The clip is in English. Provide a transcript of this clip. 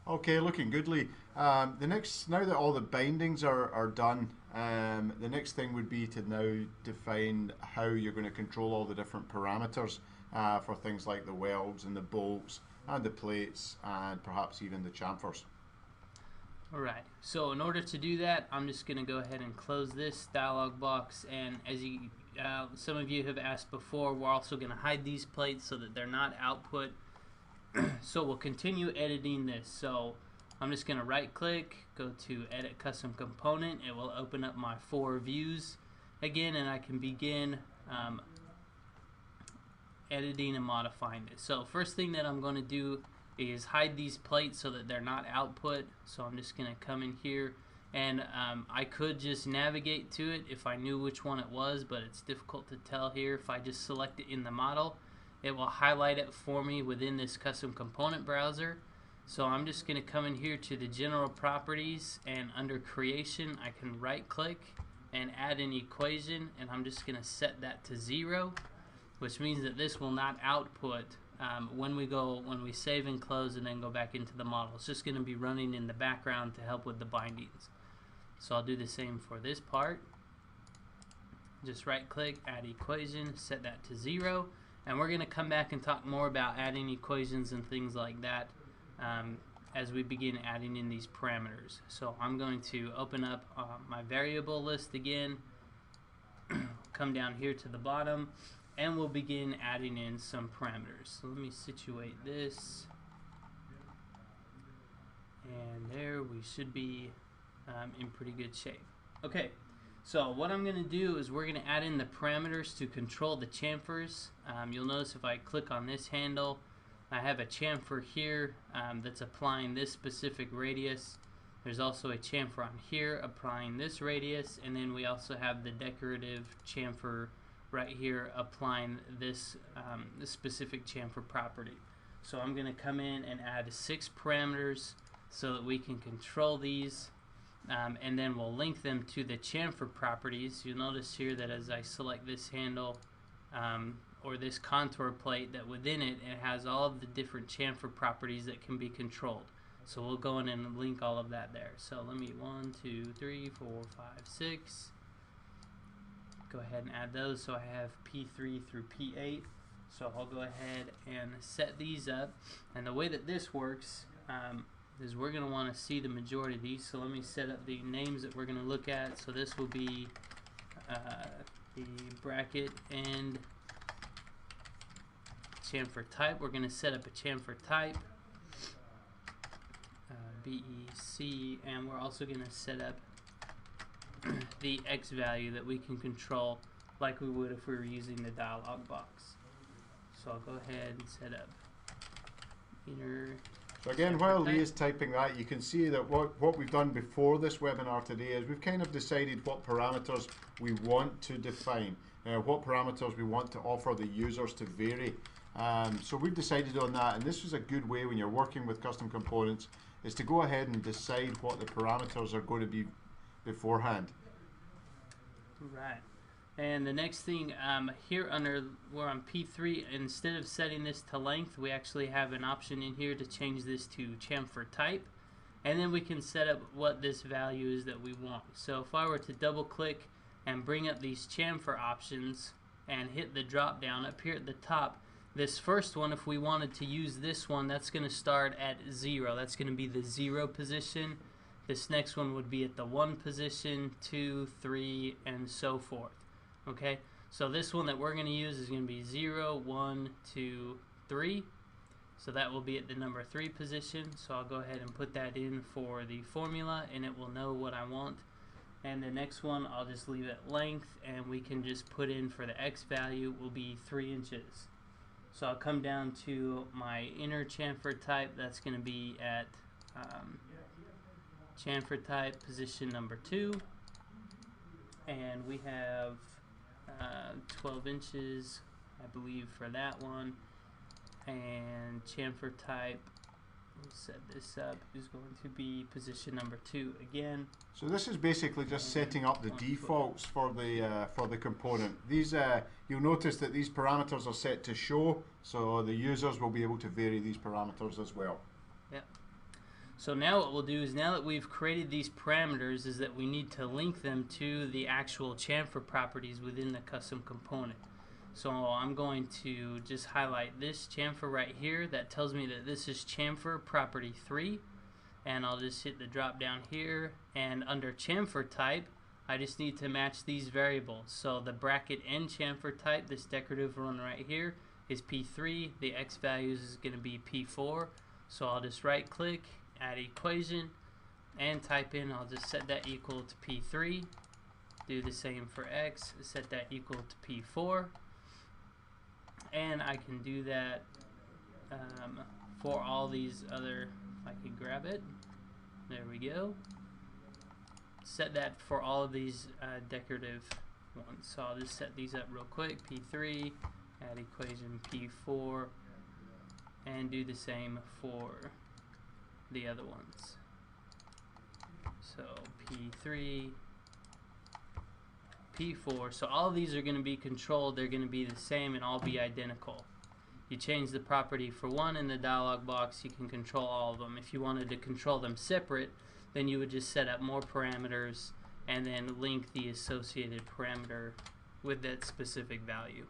Okay, looking goodly. Now that all the bindings are done, the next thing would be to now define how you're going to control all the different parameters for things like the welds and the bolts and the plates and perhaps even the chamfers. Alright, so in order to do that, I'm just going to go ahead and close this dialog box, and as some of you have asked before, we're also going to hide these plates so that they're not output. So we'll continue editing this. So I'm just going to right click, go to edit custom component. It will open up my 4 views again, and I can begin editing and modifying this. So first thing that I'm going to do is hide these plates so that they're not output. So I'm just going to come in here, and I could just navigate to it if I knew which one it was, but it's difficult to tell here. If I just select it in the model, it will highlight it for me within this custom component browser. So I'm just going to come in here to the general properties, and under creation I can right click and add an equation, and I'm just going to set that to 0, which means that this will not output when we save and close and then go back into the model. It's just going to be running in the background to help with the bindings. So I'll do the same for this part. Just right click, add equation, set that to 0, and we're going to come back and talk more about adding equations and things like that as we begin adding in these parameters. So I'm going to open up my variable list again, come down here to the bottom, and we'll begin adding in some parameters. So let me situate this, and there we should be in pretty good shape. Okay, so what I'm going to do is we're going to add in the parameters to control the chamfers. You'll notice if I click on this handle, I have a chamfer here that's applying this specific radius. There's also a chamfer on here applying this radius, and then we also have the decorative chamfer right here applying this, this specific chamfer property. So I'm going to come in and add 6 parameters so that we can control these, and then we'll link them to the chamfer properties. You'll notice here that as I select this handle or this contour plate, that within it, it has all of the different chamfer properties that can be controlled. So we'll go in and link all of that there. So let me 1, 2, 3, 4, 5, 6. Go ahead and add those. So I have P3 through P8. So I'll go ahead and set these up. And the way that this works is we're going to want to see the majority of these. So let me set up the names that we're going to look at. So this will be the bracket and chamfer type. We're going to set up a chamfer type, BEC, and we're also going to set up the X value that we can control like we would if we were using the dialog box. So I'll go ahead and set up inner. So again, while Lee is typing that, you can see that what we've done before this webinar today is we've kind of decided what parameters we want to define, what parameters we want to offer the users to vary. So we've decided on that, and this is a good way when you're working with custom components, is to go ahead and decide what the parameters are going to be beforehand. Right. And the next thing here we're on P3, instead of setting this to length, we actually have an option in here to change this to chamfer type, and then we can set up what this value is that we want. So if I were to double click and bring up these chamfer options and hit the drop down up here at the top, this first one, if we wanted to use this one, that's going to start at 0. That's going to be the 0 position. This next one would be at the 1 position, 2, 3, and so forth. Okay, so this one that we're going to use is going to be 0, 1, 2, 3. So that will be at the number 3 position. So I'll go ahead and put that in for the formula, and it will know what I want. And the next one, I'll just leave it length, and we can just put in for the X value will be 3 inches. So I'll come down to my inner chamfer type. That's going to be at chamfer type position number 2, and we have 12 inches, I believe, for that one. And chamfer type, we'll set this up, is going to be position number 2 again. So this is basically just setting up the defaults for the component. These you'll notice that these parameters are set to show, so the users will be able to vary these parameters as well. Yep. So now what we'll do is, now that we've created these parameters, is that we need to link them to the actual chamfer properties within the custom component. So I'm going to just highlight this chamfer right here that tells me that this is chamfer property 3, and I'll just hit the drop down here, and under chamfer type I just need to match these variables. So the bracket n chamfer type, this decorative one right here, is P3. The x values is going to be P4. So I'll just right click, add equation, and type in, I'll just set that equal to P3. Do the same for x, set that equal to P4. And I can do that for all these other, I can grab it. There we go. Set that for all of these decorative ones. So I'll just set these up real quick. P3, add equation P4, and do the same for the other ones. So P3, P4. So all of these are going to be controlled. They're going to be the same and all be identical. You change the property for one in the dialog box, you can control all of them. If you wanted to control them separate, then you would just set up more parameters and then link the associated parameter with that specific value.